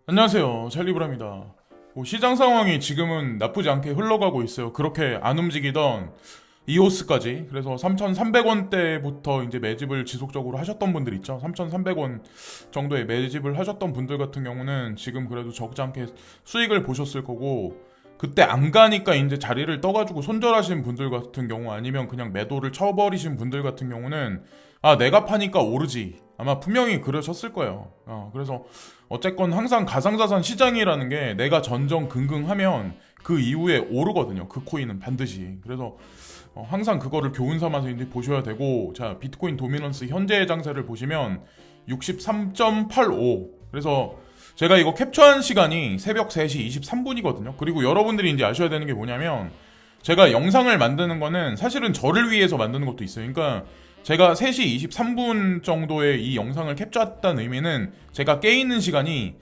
안녕하세요. 찰리브라입니다. 시장 상황이 지금은 나쁘지 않게 흘러가고 있어요. 그렇게 안 움직이던 이오스까지. 그래서 3,300원대부터 이제 매집을 지속적으로 하셨던 분들 있죠. 3,300원 정도의 매집을 하셨던 분들 같은 경우는 지금 그래도 적지 않게 수익을 보셨을 거고, 그때 안 가니까 이제 자리를 떠가지고 손절하신 분들 같은 경우, 아니면 그냥 매도를 쳐버리신 분들 같은 경우는 내가 파니까 오르지. 아마 분명히 그러셨을 거예요. 그래서 어쨌건 항상 가상자산 시장이라는 게 내가 전전긍긍하면 그 이후에 오르거든요. 그 코인은 반드시. 그래서 항상 그거를 교훈 삼아서 이제 보셔야 되고, 자, 비트코인 도미넌스 현재의 장세를 보시면 63.85. 그래서 제가 이거 캡처한 시간이 새벽 3시 23분이거든요. 그리고 여러분들이 이제 아셔야 되는 게 뭐냐면, 제가 영상을 만드는 거는 사실은 저를 위해서 만드는 것도 있어요. 그러니까 제가 3시 23분 정도의 이 영상을 캡처했다는 의미는 제가 깨 있는 시간이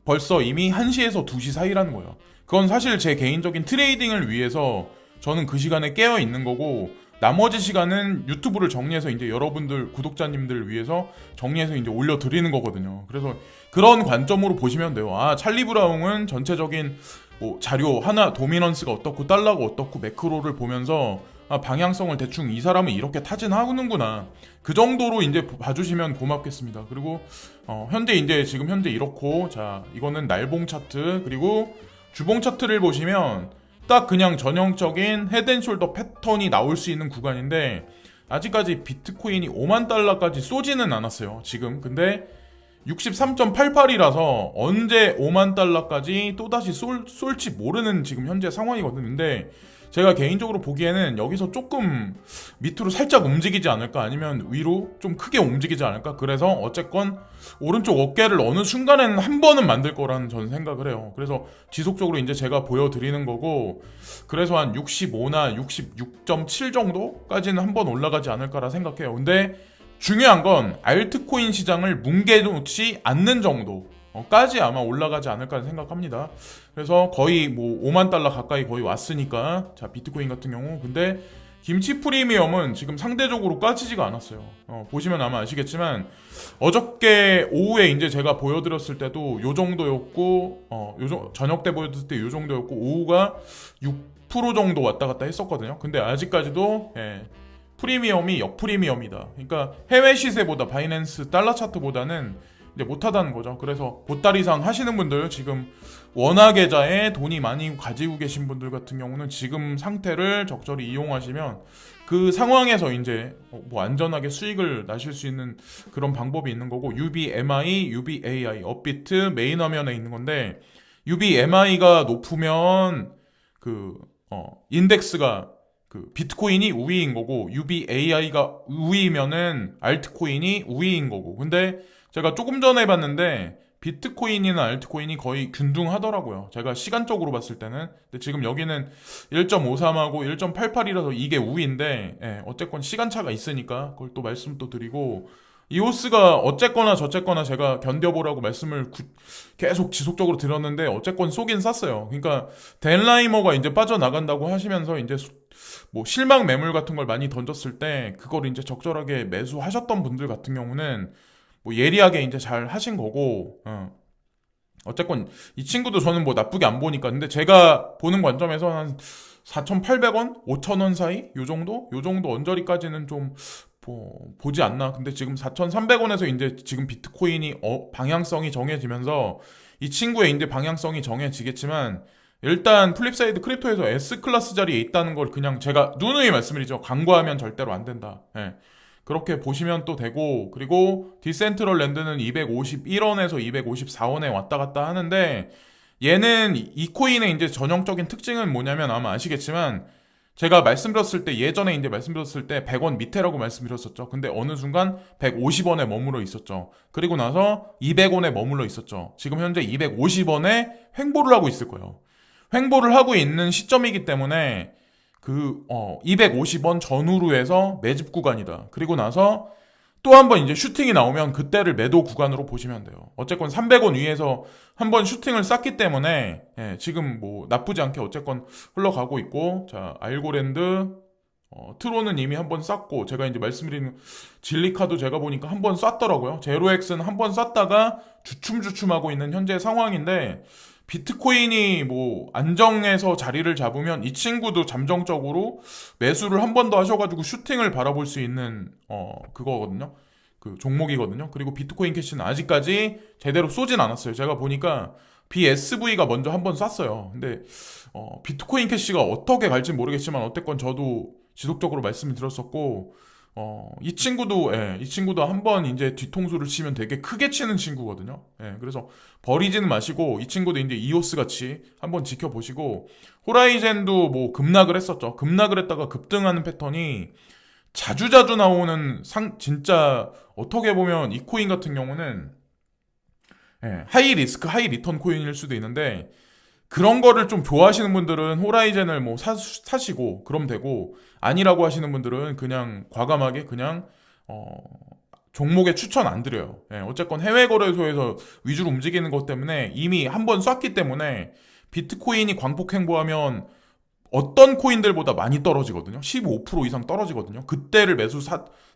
벌써 이미 1시에서 2시 사이라는 거예요. 그건 사실 제 개인적인 트레이딩을 위해서 저는 그 시간에 깨어 있는 거고, 나머지 시간은 유튜브를 정리해서 이제 여러분들 구독자님들을 위해서 정리해서 이제 올려드리는 거거든요. 그래서 그런 관점으로 보시면 돼요. 찰리 브라운은 전체적인 뭐 자료 하나, 도미넌스가 어떻고 달러가 어떻고 매크로를 보면서 방향성을 대충 이 사람은 이렇게 타진하는구나, 그 정도로 이제 봐주시면 고맙겠습니다. 그리고 현재 이제 지금 현재 이렇고, 자, 이거는 날봉 차트, 그리고 주봉 차트를 보시면 딱 그냥 전형적인 헤드앤숄더 패턴이 나올 수 있는 구간인데, 아직까지 비트코인이 5만 달러까지 쏘지는 않았어요 지금. 근데 63.88이라서 언제 5만 달러까지 또다시 쏠지 모르는 지금 현재 상황이거든요. 근데 제가 개인적으로 보기에는 여기서 조금 밑으로 살짝 움직이지 않을까, 아니면 위로 좀 크게 움직이지 않을까. 그래서 어쨌건 오른쪽 어깨를 어느 순간에는 한 번은 만들 거라는 저는 생각을 해요. 그래서 지속적으로 이제 제가 보여드리는 거고, 그래서 한 65나 66.7 정도까지는 한 번 올라가지 않을까라 생각해요. 근데 중요한 건 알트코인 시장을 뭉개놓지 않는 정도까지 아마 올라가지 않을까 생각합니다. 그래서 거의 뭐 5만 달러 가까이 거의 왔으니까, 자, 비트코인 같은 경우. 근데 김치 프리미엄은 지금 상대적으로 까지지가 않았어요. 보시면 아마 아시겠지만 어저께 오후에 이제 제가 보여드렸을 때도 요 정도였고, 저녁 때 보여드렸을 때 요 정도였고, 오후가 6% 정도 왔다 갔다 했었거든요. 근데 아직까지도 프리미엄이 역프리미엄이다. 그러니까 해외 시세보다, 바이낸스 달러 차트보다는 이제 못하다는 거죠. 그래서 보따리상 하시는 분들, 지금 원화 계좌에 돈이 많이 가지고 계신 분들 같은 경우는 지금 상태를 적절히 이용하시면 그 상황에서 이제 뭐 안전하게 수익을 나실 수 있는 그런 방법이 있는 거고, UBMI, UBAI, 업비트 메인 화면에 있는 건데, UBMI가 높으면 그 인덱스가 그 비트코인이 우위인 거고, UBAI가 우위면은 알트코인이 우위인 거고. 근데 제가 조금 전에 봤는데 비트코인이나 알트코인이 거의 균등하더라고요. 제가 시간적으로 봤을 때는. 근데 지금 여기는 1.53하고 1.88이라서 이게 우위인데, 어쨌건 시간차가 있으니까 그걸 또 말씀 또 드리고, 이오스가 어쨌거나 저쨌거나 제가 견뎌보라고 말씀을 계속 지속적으로 드렸는데 어쨌건 쏘긴 쌌어요. 그러니까 댄라이머가 이제 빠져나간다고 하시면서 이제 뭐 실망 매물 같은 걸 많이 던졌을 때 그걸 이제 적절하게 매수하셨던 분들 같은 경우는 뭐 예리하게 이제 잘 하신 거고, 어쨌건 이 친구도 저는 뭐 나쁘게 안 보니까. 근데 제가 보는 관점에서 한 4,800원, 5,000원 사이 요 정도? 요 정도 언저리까지는 좀 보지 않나. 근데 지금 4,300원에서 이제 지금 비트코인이 방향성이 정해지면서 이 친구의 이제 방향성이 정해지겠지만, 일단 플립사이드 크립토에서 S클래스 자리에 있다는 걸 그냥 제가 누누이 말씀드리죠. 간과하면 절대로 안 된다. 그렇게 보시면 또 되고, 그리고 디센트럴 랜드는 251원에서 254원에 왔다 갔다 하는데, 얘는 이 코인의 이제 전형적인 특징은 뭐냐면, 아마 아시겠지만 제가 말씀드렸을 때, 예전에 이제 말씀드렸을 때 100원 밑에라고 말씀드렸었죠. 근데 어느 순간 150원에 머물러 있었죠. 그리고 나서 200원에 머물러 있었죠. 지금 현재 250원에 횡보를 하고 있을 거예요. 횡보를 하고 있는 시점이기 때문에 250원 전후로 해서 매집 구간이다. 그리고 나서 또 한 번 이제 슈팅이 나오면 그때를 매도 구간으로 보시면 돼요. 어쨌건 300원 위에서 한 번 슈팅을 쌌기 때문에 지금 뭐 나쁘지 않게 어쨌건 흘러가고 있고, 자, 알고랜드 트론은 이미 한번 쐈고, 제가 이제 말씀드린 진리카도 제가 보니까 한번 쐈더라고요. 제로엑스는 한번 쐈다가 주춤주춤하고 있는 현재 상황인데, 비트코인이 뭐 안정해서 자리를 잡으면 이 친구도 잠정적으로 매수를 한 번 더 하셔가지고 슈팅을 바라볼 수 있는 그거거든요. 그 종목이거든요. 그리고 비트코인 캐시는 아직까지 제대로 쏘진 않았어요. 제가 보니까 BSV가 먼저 한번 쐈어요. 근데 비트코인 캐시가 어떻게 갈지 모르겠지만 어쨌건 저도 지속적으로 말씀을 드렸었고, 이 친구도 한번 이제 뒤통수를 치면 되게 크게 치는 친구거든요. 예, 그래서 버리지는 마시고 이 친구도 이제 이오스 같이 한번 지켜보시고, 호라이젠도 뭐 급락을 했었죠. 급락을 했다가 급등하는 패턴이 자주자주 나오는 진짜 어떻게 보면 이 코인 같은 경우는 하이 리스크 하이 리턴 코인일 수도 있는데, 그런 거를 좀 좋아하시는 분들은 호라이젠을 뭐 사시고 그럼 되고, 아니라고 하시는 분들은 그냥 과감하게 그냥 종목에 추천 안 드려요. 어쨌건 해외 거래소에서 위주로 움직이는 것 때문에 이미 한번 쐈기 때문에 비트코인이 광폭 행보하면 어떤 코인들보다 많이 떨어지거든요. 15% 이상 떨어지거든요. 그때를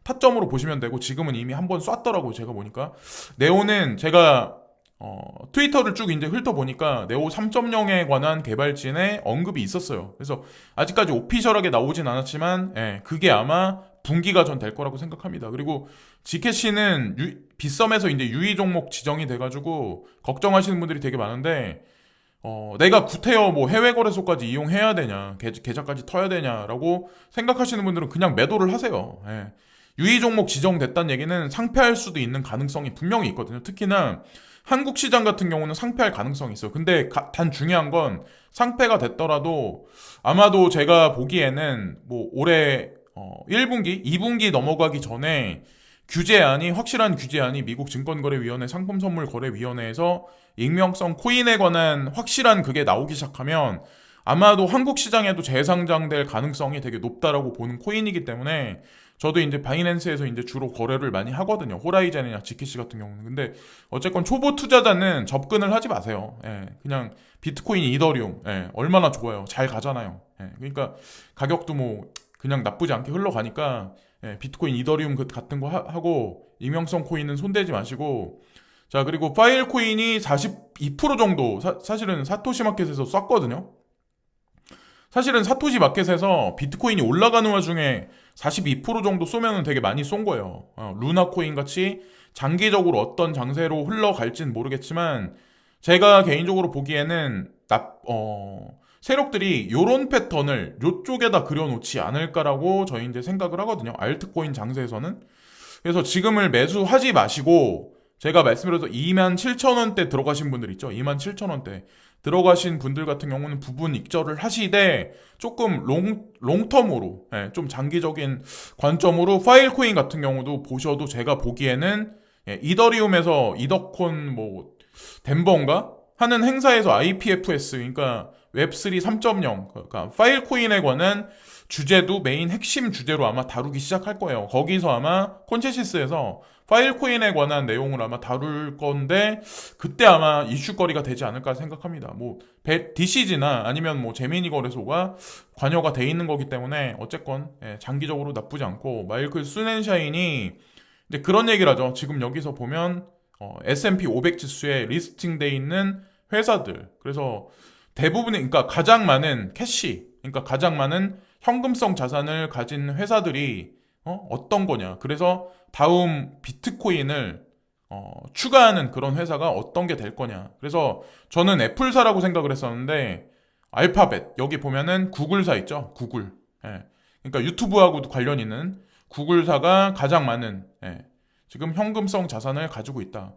타점으로 보시면 되고, 지금은 이미 한번 쐈더라고요. 제가 보니까 네오는 제가 트위터를 쭉 이제 훑어보니까 네오 3.0에 관한 개발진의 언급이 있었어요. 그래서 아직까지 오피셜하게 나오진 않았지만, 그게 아마 분기가 전 될 거라고 생각합니다. 그리고 지캐시는 빗썸에서 이제 유의 종목 지정이 돼가지고 걱정하시는 분들이 되게 많은데, 내가 구태여 뭐 해외 거래소까지 이용해야 되냐, 계좌까지 터야 되냐라고 생각하시는 분들은 그냥 매도를 하세요. 유의 종목 지정됐다는 얘기는 상폐할 수도 있는 가능성이 분명히 있거든요. 특히나 한국 시장 같은 경우는 상폐할 가능성이 있어요. 근데 단 중요한 건 상폐가 됐더라도 아마도 제가 보기에는 뭐 올해 1분기, 2분기 넘어가기 전에 확실한 규제안이 미국 증권거래위원회 상품선물거래위원회에서 익명성 코인에 관한 확실한 그게 나오기 시작하면 아마도 한국 시장에도 재상장될 가능성이 되게 높다라고 보는 코인이기 때문에, 저도 이제 바이낸스에서 이제 주로 거래를 많이 하거든요. 호라이젠이나 지캐시 같은 경우는. 근데 어쨌건 초보 투자자는 접근을 하지 마세요. 그냥 비트코인, 이더리움, 얼마나 좋아요. 잘 가잖아요. 그러니까 가격도 뭐 그냥 나쁘지 않게 흘러가니까, 비트코인, 이더리움 같은 거 하고 익명성 코인은 손대지 마시고. 자, 그리고 파일 코인이 42% 정도 사실은 사토시 마켓에서 쐈거든요. 사실은 사토시 마켓에서 비트코인이 올라가는 와중에 42% 정도 쏘면은 되게 많이 쏜 거예요. 루나 코인 같이 장기적으로 어떤 장세로 흘러갈진 모르겠지만, 제가 개인적으로 보기에는 세력들이 요런 패턴을 요쪽에다 그려놓지 않을까라고 저희 이제 생각을 하거든요. 알트코인 장세에서는. 그래서 지금을 매수하지 마시고, 제가 말씀드려서 27,000원대 들어가신 분들 있죠. 27,000원대 들어가신 분들 같은 경우는 부분 익절을 하시되, 조금 롱텀으로, 좀 장기적인 관점으로 파일 코인 같은 경우도 보셔도, 제가 보기에는 이더리움에서 이더콘 뭐 덴버인가 하는 행사에서 IPFS, 그러니까 웹3 3.0, 그러니까 파일 코인에 관한 주제도 메인 핵심 주제로 아마 다루기 시작할 거예요. 거기서 아마 콘체시스에서 파일 코인에 관한 내용을 아마 다룰 건데, 그때 아마 이슈거리가 되지 않을까 생각합니다. 뭐 DCG나 아니면 뭐 제미니 거래소가 관여가 돼 있는 거기 때문에 어쨌건 장기적으로 나쁘지 않고, 마이클 순앤샤인이 이제 그런 얘기를 하죠. 지금 여기서 보면 S&P 500 지수에 리스팅돼 있는 회사들, 그래서 대부분의, 그러니까 가장 많은 캐시, 그러니까 가장 많은 현금성 자산을 가진 회사들이 어떤 거냐. 그래서 다음 비트코인을 추가하는 그런 회사가 어떤 게 될 거냐. 그래서 저는 애플사라고 생각을 했었는데, 알파벳, 여기 보면은 구글사 있죠. 구글. 그러니까 유튜브하고도 관련 있는 구글사가 가장 많은 지금 현금성 자산을 가지고 있다.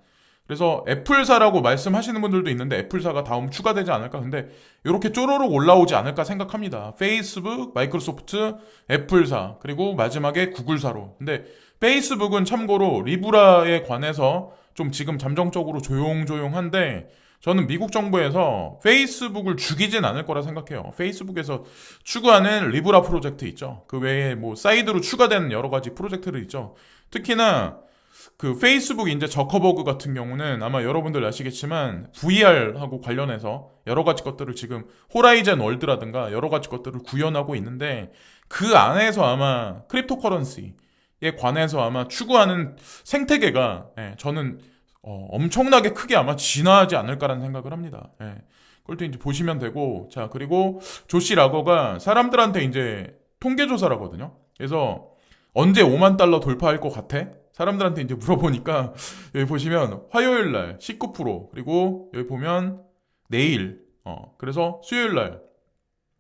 그래서 애플사라고 말씀하시는 분들도 있는데, 애플사가 다음 추가되지 않을까. 근데 이렇게 쪼로록 올라오지 않을까 생각합니다. 페이스북, 마이크로소프트, 애플사, 그리고 마지막에 구글사로. 근데 페이스북은 참고로 리브라에 관해서 좀 지금 잠정적으로 조용조용한데, 저는 미국 정부에서 페이스북을 죽이진 않을 거라 생각해요. 페이스북에서 추구하는 리브라 프로젝트 있죠. 그 외에 뭐 사이드로 추가되는 여러 가지 프로젝트들 있죠. 특히나 그 페이스북 이제 저커버그 같은 경우는 아마 여러분들 아시겠지만 VR하고 관련해서 여러 가지 것들을 지금 호라이젠 월드라든가 여러 가지 것들을 구현하고 있는데, 그 안에서 아마 크립토커런시에 관해서 아마 추구하는 생태계가 저는 엄청나게 크게 아마 진화하지 않을까라는 생각을 합니다. 그걸 또 이제 보시면 되고, 자, 그리고 조시 라거가 사람들한테 이제 통계조사라거든요. 그래서 언제 5만 달러 돌파할 것 같아? 사람들한테 이제 물어보니까 여기 보시면 화요일 날 19%, 그리고 여기 보면 내일, 그래서 수요일 날,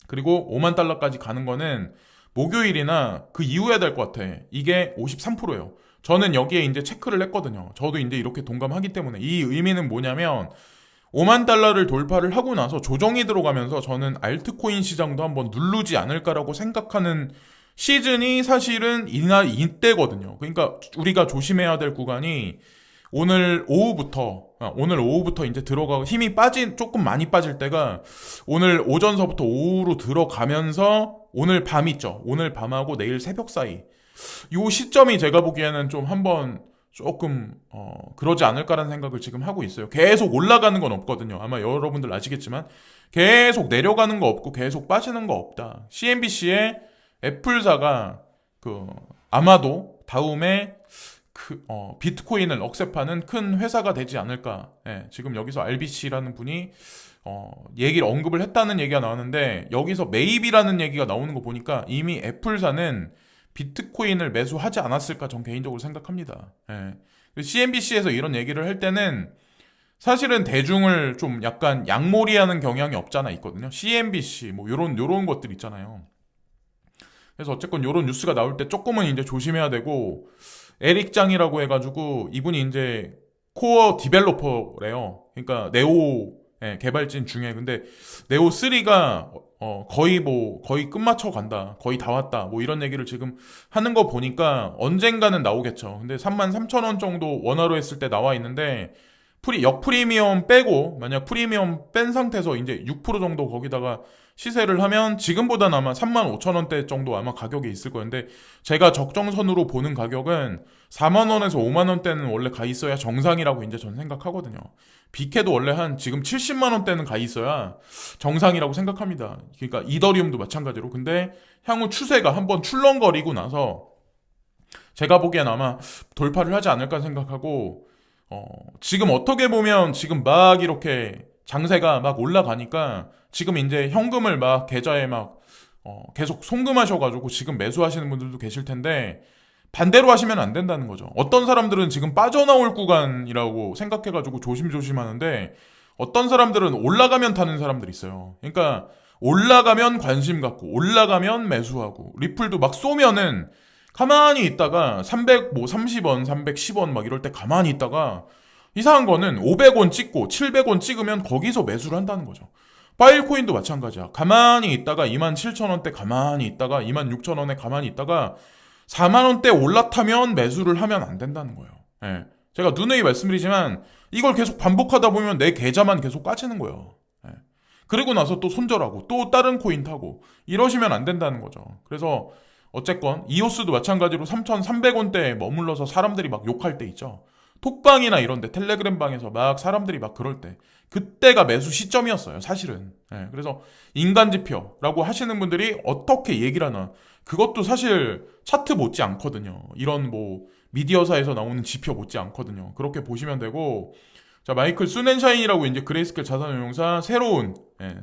그리고 5만 달러까지 가는 거는 목요일이나 그 이후에 될 것 같아. 이게 53%예요. 저는 여기에 이제 체크를 했거든요. 저도 이제 이렇게 동감하기 때문에. 이 의미는 뭐냐면 5만 달러를 돌파를 하고 나서 조정이 들어가면서 저는 알트코인 시장도 한번 누르지 않을까라고 생각하는 시즌이 사실은 이때거든요. 그러니까 우리가 조심해야 될 구간이 오늘 오후부터 이제 들어가고 조금 많이 빠질 때가 오늘 오전서부터 오후로 들어가면서 오늘 밤 있죠. 오늘 밤하고 내일 새벽 사이. 요 시점이 제가 보기에는 좀 한번 조금 그러지 않을까라는 생각을 지금 하고 있어요. 계속 올라가는 건 없거든요. 아마 여러분들 아시겠지만 계속 내려가는 거 없고 계속 빠지는 거 없다. CNBC의 애플사가 아마도 다음에 비트코인을 억셉하는 큰 회사가 되지 않을까. 지금 여기서 RBC라는 분이 얘기를 언급을 했다는 얘기가 나왔는데 여기서 매입이라는 얘기가 나오는 거 보니까 이미 애플사는 비트코인을 매수하지 않았을까 전 개인적으로 생각합니다. CNBC에서 이런 얘기를 할 때는 사실은 대중을 좀 약간 양몰이하는 경향이 없잖아 있거든요. CNBC 뭐 요런 것들 있잖아요. 그래서 어쨌건 요런 뉴스가 나올 때 조금은 이제 조심해야 되고, 에릭 장이라고 해가지고 이분이 이제 코어 디벨로퍼래요. 그러니까 네오 개발진 중에. 근데 네오 3가 거의 끝마쳐 간다. 거의 다 왔다. 뭐 이런 얘기를 지금 하는 거 보니까 언젠가는 나오겠죠. 근데 33,000원 정도 원화로 했을 때 나와 있는데 역프리미엄 빼고 만약 프리미엄 뺀 상태에서 이제 6% 정도 거기다가 시세를 하면 지금보다는 아마 35,000원대 정도 아마 가격이 있을 거였는데, 제가 적정선으로 보는 가격은 4만원에서 5만원대는 원래 가 있어야 정상이라고 이제 전 생각하거든요. 비케도 원래 한 지금 70만원대는 가 있어야 정상이라고 생각합니다. 그러니까 이더리움도 마찬가지로. 근데 향후 추세가 한번 출렁거리고 나서 제가 보기엔 아마 돌파를 하지 않을까 생각하고, 지금 어떻게 보면 지금 막 이렇게 장세가 막 올라가니까 지금 이제 현금을 막 계좌에 막 계속 송금하셔가지고 지금 매수하시는 분들도 계실 텐데, 반대로 하시면 안 된다는 거죠. 어떤 사람들은 지금 빠져나올 구간이라고 생각해가지고 조심조심 하는데, 어떤 사람들은 올라가면 타는 사람들이 있어요. 그러니까 올라가면 관심 갖고 올라가면 매수하고, 리플도 막 쏘면은 가만히 있다가 330원, 310원 막 이럴 때 가만히 있다가 이상한 거는 500원 찍고 700원 찍으면 거기서 매수를 한다는 거죠. 파일코인도 마찬가지야. 가만히 있다가 27,000원대 가만히 있다가 26,000원에 가만히 있다가 4만원대 올라타면 매수를 하면 안 된다는 거예요. 제가 누누이 말씀드리지만 이걸 계속 반복하다 보면 내 계좌만 계속 까지는 거예요. 그리고 나서 또 손절하고 또 다른 코인 타고 이러시면 안 된다는 거죠. 그래서 어쨌건 이오스도 마찬가지로 3,300원대에 머물러서 사람들이 막 욕할 때 있죠. 톡방이나 이런데 텔레그램 방에서 막 사람들이 막 그럴 때, 그때가 매수 시점이었어요 사실은. 그래서 인간지표라고 하시는 분들이 어떻게 얘기를 하나, 그것도 사실 차트 못지 않거든요. 이런 뭐 미디어사에서 나오는 지표 못지 않거든요. 그렇게 보시면 되고, 자, 마이클 수넨샤인이라고 이제 그레이스켈 자산운용사 새로운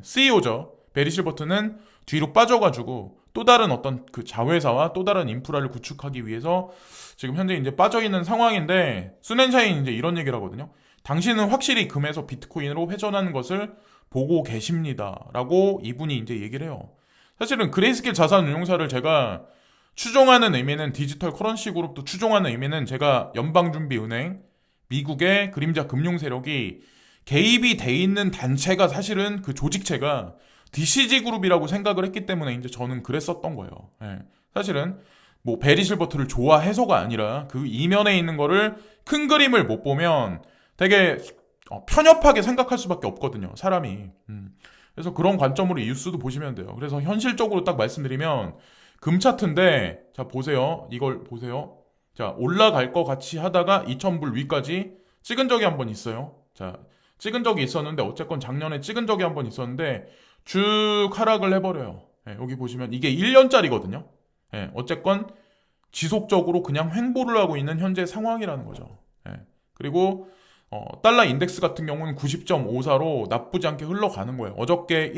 CEO죠. 베리 실버트는 뒤로 빠져가지고 또 다른 어떤 그 자회사와 또 다른 인프라를 구축하기 위해서 지금 현재 이제 빠져있는 상황인데, 수넨샤인 이제 이런 얘기를 하거든요. 당신은 확실히 금에서 비트코인으로 회전하는 것을 보고 계십니다. 라고 이분이 이제 얘기를 해요. 사실은 그레이스켈 자산운용사를 제가 추종하는 의미는, 디지털 커런시 그룹도 추종하는 의미는, 제가 연방준비은행, 미국의 그림자 금융 세력이 개입이 돼 있는 단체가 사실은 그 조직체가 DCG 그룹이라고 생각을 했기 때문에 이제 저는 그랬었던 거예요. 사실은 뭐 베리 실버트를 좋아해서가 아니라 그 이면에 있는 거를, 큰 그림을 못 보면 되게 편협하게 생각할 수밖에 없거든요, 사람이. 그래서 그런 관점으로 이 뉴스도 보시면 돼요. 그래서 현실적으로 딱 말씀드리면 금 차트인데, 자 보세요. 이걸 보세요. 자, 올라갈 것 같이 하다가 2,000불 위까지 찍은 적이 한 번 있어요. 자, 찍은 적이 있었는데, 어쨌건 작년에 찍은 적이 한 번 있었는데 쭉 하락을 해버려요. 여기 보시면 이게 1년짜리거든요. 예, 어쨌건 지속적으로 그냥 횡보를 하고 있는 현재 상황이라는 거죠. 예. 그리고 달러 인덱스 같은 경우는 90.54로 나쁘지 않게 흘러가는 거예요. 어저께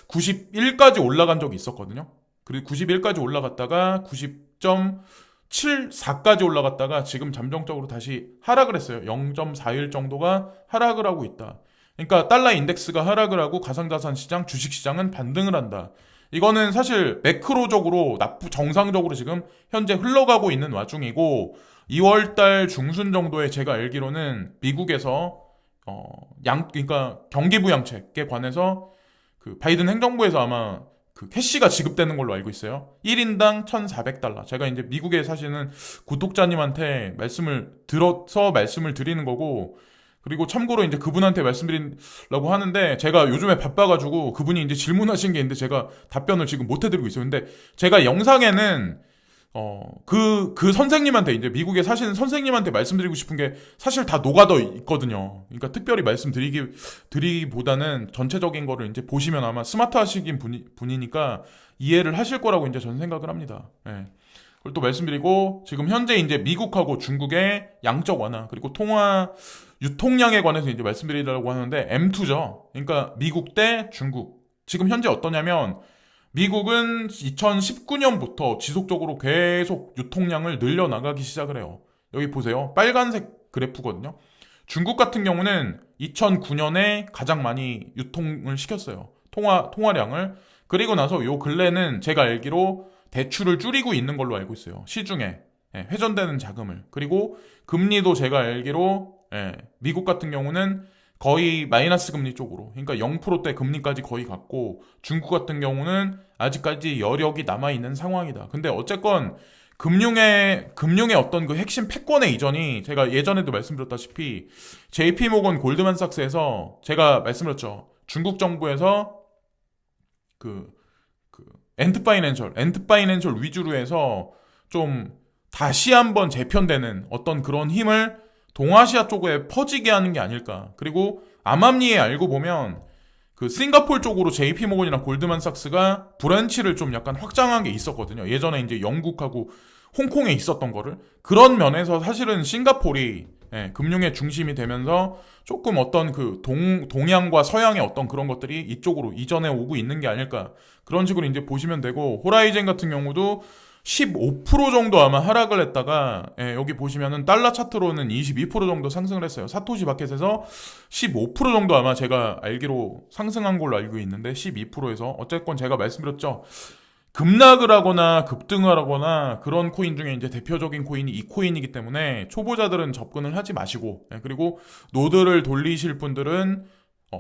91까지 올라간 적이 있었거든요. 그리고 91까지 올라갔다가 90.74까지 올라갔다가 지금 잠정적으로 다시 하락을 했어요. 0.41 정도가 하락을 하고 있다. 그러니까 달러 인덱스가 하락을 하고 가상자산 시장, 주식 시장은 반등을 한다. 이거는 사실 매크로적으로 정상적으로 지금 현재 흘러가고 있는 와중이고 2월달 중순 정도에 제가 알기로는 미국에서 그러니까 경기 부양책에 관해서 그 바이든 행정부에서 아마 그 캐시가 지급되는 걸로 알고 있어요. 1인당 1,400달러. 제가 이제 미국에 사시는 구독자님한테 말씀을 드리는 거고, 그리고 참고로 이제 그분한테 말씀드리려고 하는데, 제가 요즘에 바빠가지고 그분이 이제 질문하신 게 있는데 제가 답변을 지금 못 해드리고 있어요. 근데 제가 영상에는 그 선생님한테, 이제 미국에 사시는 선생님한테 말씀드리고 싶은 게 사실 다 녹아져 있거든요. 그러니까 특별히 드리기보다는 전체적인 거를 이제 보시면 아마 스마트 하시긴 분이니까 이해를 하실 거라고 이제 저는 생각을 합니다. 예. 그걸 또 말씀드리고, 지금 현재 이제 미국하고 중국의 양적 완화, 그리고 유통량에 관해서 이제 말씀드리려고 하는데, M2죠. 그러니까 미국 대 중국. 지금 현재 어떠냐면, 미국은 2019년부터 지속적으로 계속 유통량을 늘려나가기 시작을 해요. 여기 보세요. 빨간색 그래프거든요. 중국 같은 경우는 2009년에 가장 많이 유통을 시켰어요. 통화량을. 그리고 나서 요 근래는 제가 알기로 대출을 줄이고 있는 걸로 알고 있어요. 시중에. 회전되는 자금을. 그리고 금리도 제가 알기로 미국 같은 경우는 거의 마이너스 금리 쪽으로, 그러니까 0%대 금리까지 거의 갔고, 중국 같은 경우는 아직까지 여력이 남아있는 상황이다. 근데 어쨌건 금융의 어떤 그 핵심 패권의 이전이, 제가 예전에도 말씀드렸다시피 JP모건 골드만삭스에서 제가 말씀드렸죠. 중국 정부에서 그 엔트파이낸셜 위주로 해서 좀 다시 한번 재편되는 어떤 그런 힘을 동아시아 쪽에 퍼지게 하는 게 아닐까. 그리고 암암리에 알고 보면 그 싱가포르 쪽으로 JP모건이나 골드만삭스가 브랜치를 좀 약간 확장한 게 있었거든요. 예전에 이제 영국하고 홍콩에 있었던 거를. 그런 면에서 사실은 싱가포르이 금융의 중심이 되면서 조금 어떤 그 동양과 서양의 어떤 그런 것들이 이쪽으로 이전해 오고 있는 게 아닐까. 그런 식으로 이제 보시면 되고, 호라이젠 같은 경우도 15% 정도 아마 하락을 했다가, 여기 보시면은 달러 차트로는 22% 정도 상승을 했어요. 사토시 마켓에서 15% 정도 아마 제가 알기로 상승한 걸로 알고 있는데, 12%에서 어쨌건 제가 말씀드렸죠. 급락을 하거나 급등을 하거나 그런 코인 중에 이제 대표적인 코인이 이 코인이기 때문에 초보자들은 접근을 하지 마시고, 그리고 노드를 돌리실 분들은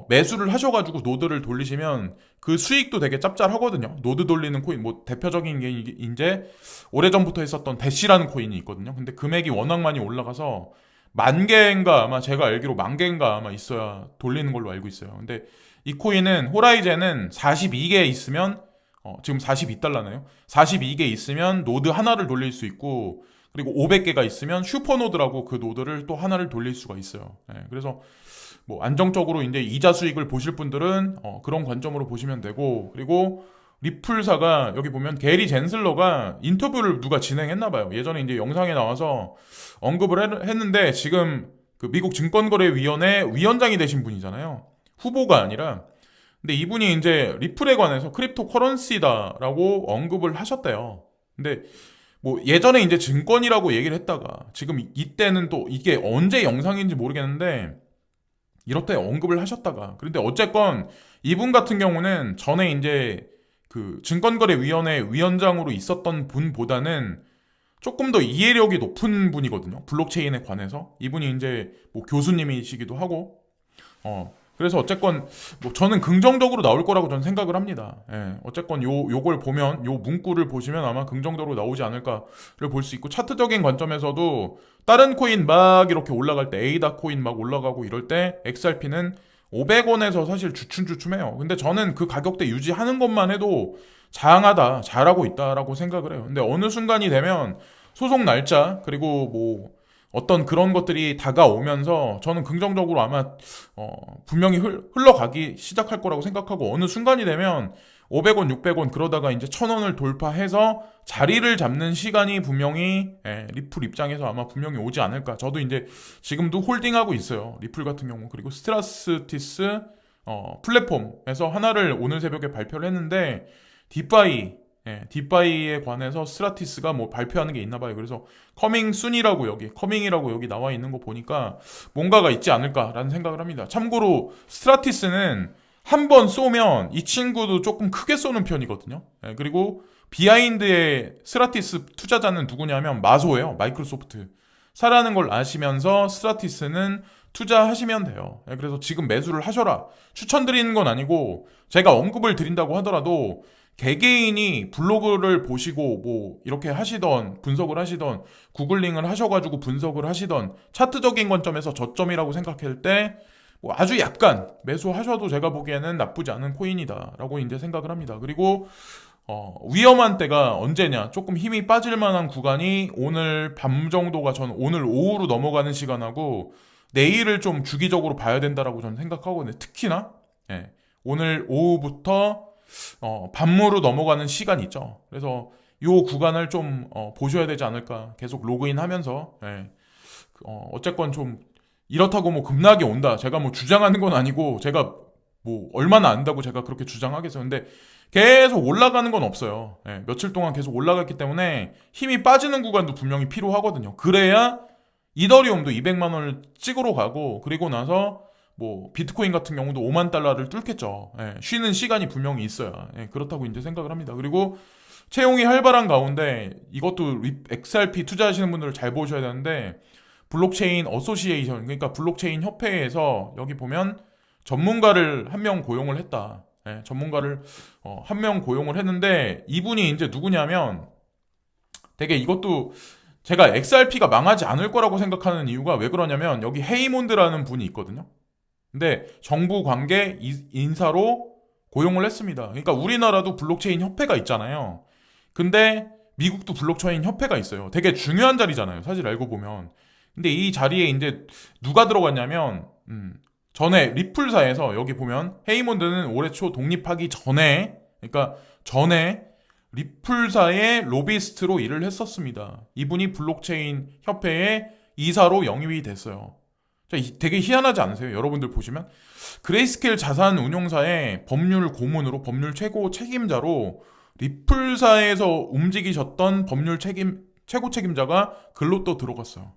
매수를 하셔가지고 노드를 돌리시면 그 수익도 되게 짭짤하거든요. 노드 돌리는 코인, 뭐 대표적인 게 이제 오래전부터 했었던 대시라는 코인이 있거든요. 근데 금액이 워낙 많이 올라가서 10,000개인가 아마, 제가 알기로 10,000개인가 아마 있어야 돌리는 걸로 알고 있어요. 근데 이 코인은, 호라이젠은 42개 있으면 지금 42달러네요. 42개 있으면 노드 하나를 돌릴 수 있고, 그리고 500개가 있으면 슈퍼노드라고 그 노드를 또 하나를 돌릴 수가 있어요. 그래서 뭐 안정적으로 이제 이자 수익을 보실 분들은 그런 관점으로 보시면 되고, 그리고 리플사가 여기 보면 게리 젠슬러가 인터뷰를 누가 진행했나 봐요. 예전에 이제 영상에 나와서 언급을 했는데, 지금 그 미국 증권거래위원회 위원장이 되신 분이잖아요. 후보가 아니라. 근데 이분이 이제 리플에 관해서 크립토 커런시다라고 언급을 하셨대요. 근데 뭐 예전에 이제 증권이라고 얘기를 했다가 지금 이때는 또 이게 언제 영상인지 모르겠는데 이렇게 언급을 하셨다가, 그런데 어쨌건 이분 같은 경우는 전에 이제 그 증권거래위원회 위원장으로 있었던 분보다는 조금 더 이해력이 높은 분이거든요. 블록체인에 관해서. 이분이 이제 뭐 교수님이시기도 하고, 그래서 어쨌건 뭐 저는 긍정적으로 나올 거라고 저는 생각을 합니다. 어쨌건 요걸 보면, 요 문구를 보시면 아마 긍정적으로 나오지 않을까를 볼 수 있고, 차트적인 관점에서도 다른 코인 막 이렇게 올라갈 때, 에이다 코인 막 올라가고 이럴 때 XRP는 500원에서 사실 주춤주춤해요. 근데 저는 그 가격대 유지하는 것만 해도 장하다, 잘하고 있다라고 생각을 해요. 근데 어느 순간이 되면 소송 날짜, 그리고 뭐 어떤 그런 것들이 다가오면서 저는 긍정적으로 아마 분명히 흘러가기 시작할 거라고 생각하고, 어느 순간이 되면 500원, 600원 그러다가 이제 1000원을 돌파해서 자리를 잡는 시간이 분명히 리플 입장에서 아마 분명히 오지 않을까. 저도 이제 지금도 홀딩하고 있어요, 리플 같은 경우. 그리고 스트라스티스 플랫폼에서 하나를 오늘 새벽에 발표를 했는데, 디파이에 관해서 스트라티스가 뭐 발표하는 게 있나 봐요. 그래서 커밍이라고 여기 나와 있는 거 보니까 뭔가가 있지 않을까라는 생각을 합니다. 참고로 스트라티스는 한 번 쏘면 이 친구도 조금 크게 쏘는 편이거든요. 그리고 비하인드의 스트라티스 투자자는 누구냐면 마소예요. 마이크로소프트. 사라는 걸 아시면서 스트라티스는 투자하시면 돼요. 그래서 지금 매수를 하셔라. 추천드리는 건 아니고, 제가 언급을 드린다고 하더라도 개개인이 블로그를 보시고 뭐 이렇게 하시던, 분석을 하시던, 구글링을 하셔가지고 분석을 하시던, 차트적인 관점에서 저점이라고 생각할 때 뭐 아주 약간 매수하셔도 제가 보기에는 나쁘지 않은 코인이다라고 이제 생각을 합니다. 그리고 위험한 때가 언제냐, 조금 힘이 빠질 만한 구간이 오늘 밤 정도가, 저는 오늘 오후로 넘어가는 시간하고 내일을 좀 주기적으로 봐야 된다라고 저는 생각하거든요. 특히나 오늘 오후부터 밤으로 넘어가는 시간 있죠. 그래서 요 구간을 좀 보셔야 되지 않을까. 계속 로그인 하면서 어쨌건 좀, 이렇다고 뭐 급락이 온다, 제가 뭐 주장하는 건 아니고, 제가 뭐 얼마나 안다고 제가 그렇게 주장하겠어요. 근데 계속 올라가는 건 없어요. 며칠 동안 계속 올라갔기 때문에 힘이 빠지는 구간도 분명히 필요하거든요. 그래야 이더리움도 200만 원을 찍으러 가고, 그리고 나서 뭐 비트코인 같은 경우도 5만 달러를 뚫겠죠. 쉬는 시간이 분명히 있어야. 그렇다고 이제 생각을 합니다. 그리고 채용이 활발한 가운데, 이것도 XRP 투자하시는 분들을 잘 보셔야 되는데, 블록체인 어소시에이션, 그러니까 블록체인 협회에서 여기 보면 전문가를 한 명 고용을 했다. 전문가를 한 명 고용을 했는데, 이분이 이제 누구냐면, 되게 이것도 제가 XRP가 망하지 않을 거라고 생각하는 이유가 왜 그러냐면, 여기 헤이몬드라는 분이 있거든요. 근데 정부 관계 인사로 고용을 했습니다. 그러니까 우리나라도 블록체인 협회가 있잖아요. 근데 미국도 블록체인 협회가 있어요. 되게 중요한 자리잖아요, 사실 알고 보면. 근데 이 자리에 이제 누가 들어갔냐면, 전에 리플사에서, 여기 보면 헤이몬드는 올해 초 독립하기 전에, 그러니까 전에 리플사의 로비스트로 일을 했었습니다. 이분이 블록체인 협회의 이사로 영입이 됐어요. 되게 희한하지 않으세요? 여러분들 보시면 그레이스케일 자산 운용사의 법률 고문으로, 법률 최고 책임자로 리플사에서 움직이셨던 최고 책임자가 글로 또 들어갔어요.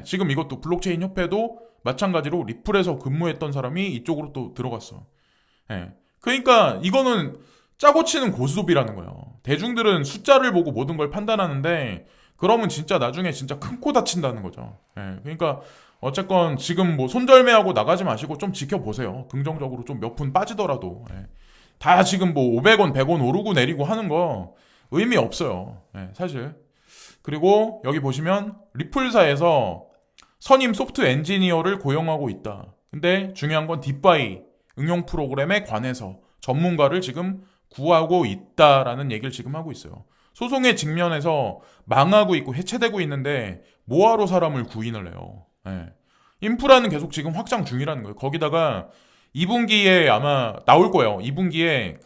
지금 이것도 블록체인 협회도 마찬가지로 리플에서 근무했던 사람이 이쪽으로 또 들어갔어. 그러니까 이거는 짜고 치는 고스톱이라는 거예요. 대중들은 숫자를 보고 모든 걸 판단하는데, 그러면 진짜 나중에 진짜 큰 코 다친다는 거죠. 그러니까 어쨌건 지금 뭐 손절매하고 나가지 마시고 좀 지켜보세요. 긍정적으로 좀 몇 푼 빠지더라도. 다 지금 뭐 500원, 100원 오르고 내리고 하는 거 의미 없어요. 사실. 그리고 여기 보시면 리플사에서 선임 소프트 엔지니어를 고용하고 있다. 근데 중요한 건 디파이 응용 프로그램에 관해서 전문가를 지금 구하고 있다라는 얘기를 지금 하고 있어요. 소송의 직면에서 망하고 있고 해체되고 있는데 뭐하러 사람을 구인을 해요. 인프라는 계속 지금 확장 중이라는 거예요. 거기다가 2분기에 아마 나올 거예요. 2분기에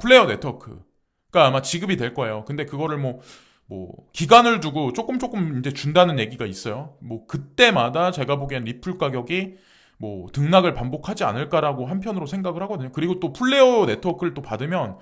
플레이어 네트워크가 아마 지급이 될 거예요. 근데 그거를 뭐 기간을 두고 조금 이제 준다는 얘기가 있어요. 뭐 그때마다 제가 보기엔 리플 가격이 뭐 등락을 반복하지 않을까라고 한편으로 생각을 하거든요. 그리고 또 플레이어 네트워크를 또 받으면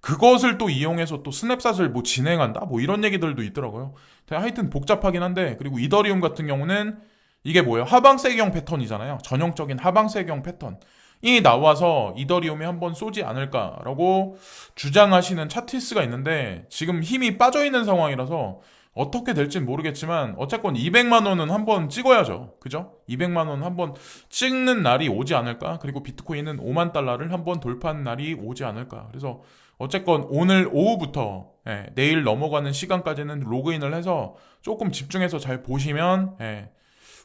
그것을 또 이용해서 또 스냅샷을 뭐 진행한다? 뭐 이런 얘기들도 있더라고요. 하여튼 복잡하긴 한데, 그리고 이더리움 같은 경우는 이게 뭐예요? 하방세경 패턴이잖아요. 전형적인 하방세경 패턴이 나와서 이더리움이 한번 쏘지 않을까라고 주장하시는 차티스가 있는데, 지금 힘이 빠져있는 상황이라서 어떻게 될진 모르겠지만 어쨌건 200만 원은 한번 찍어야죠. 그죠? 200만 원 한번 찍는 날이 오지 않을까? 그리고 비트코인은 5만 달러를 한번 돌파하는 날이 오지 않을까? 그래서 어쨌건 오늘 오후부터 내일 넘어가는 시간까지는 로그인을 해서 조금 집중해서 잘 보시면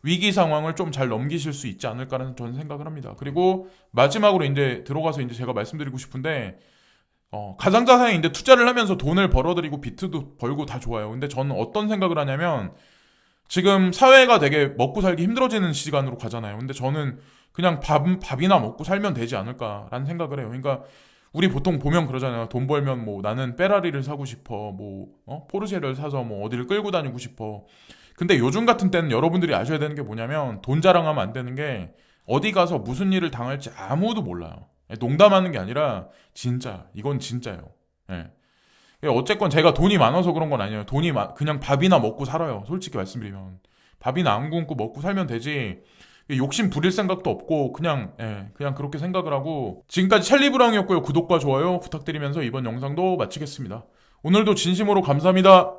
위기 상황을 좀 잘 넘기실 수 있지 않을까라는 저는 생각을 합니다. 그리고 마지막으로 이제 들어가서 이제 제가 말씀드리고 싶은데, 가상자산에 이제 투자를 하면서 돈을 벌어들이고 비트도 벌고 다 좋아요. 근데 저는 어떤 생각을 하냐면, 지금 사회가 되게 먹고 살기 힘들어지는 시간으로 가잖아요. 근데 저는 그냥 밥이나 먹고 살면 되지 않을까라는 생각을 해요. 그러니까 우리 보통 보면 그러잖아요. 돈 벌면 뭐 나는 페라리를 사고 싶어, 뭐 포르쉐를 사서 뭐 어디를 끌고 다니고 싶어. 근데 요즘 같은 때는 여러분들이 아셔야 되는 게 뭐냐면 돈 자랑하면 안 되는 게 어디 가서 무슨 일을 당할지 아무도 몰라요. 농담하는 게 아니라 진짜 이건 진짜예요. 예. 어쨌건 제가 돈이 많아서 그런 건 아니에요. 그냥 밥이나 먹고 살아요. 솔직히 말씀드리면 밥이나 안 굶고 먹고 살면 되지. 욕심 부릴 생각도 없고 그냥 그냥 그렇게 생각을 하고 지금까지 찰리브라운이었고요. 구독과 좋아요 부탁드리면서 이번 영상도 마치겠습니다. 오늘도 진심으로 감사합니다.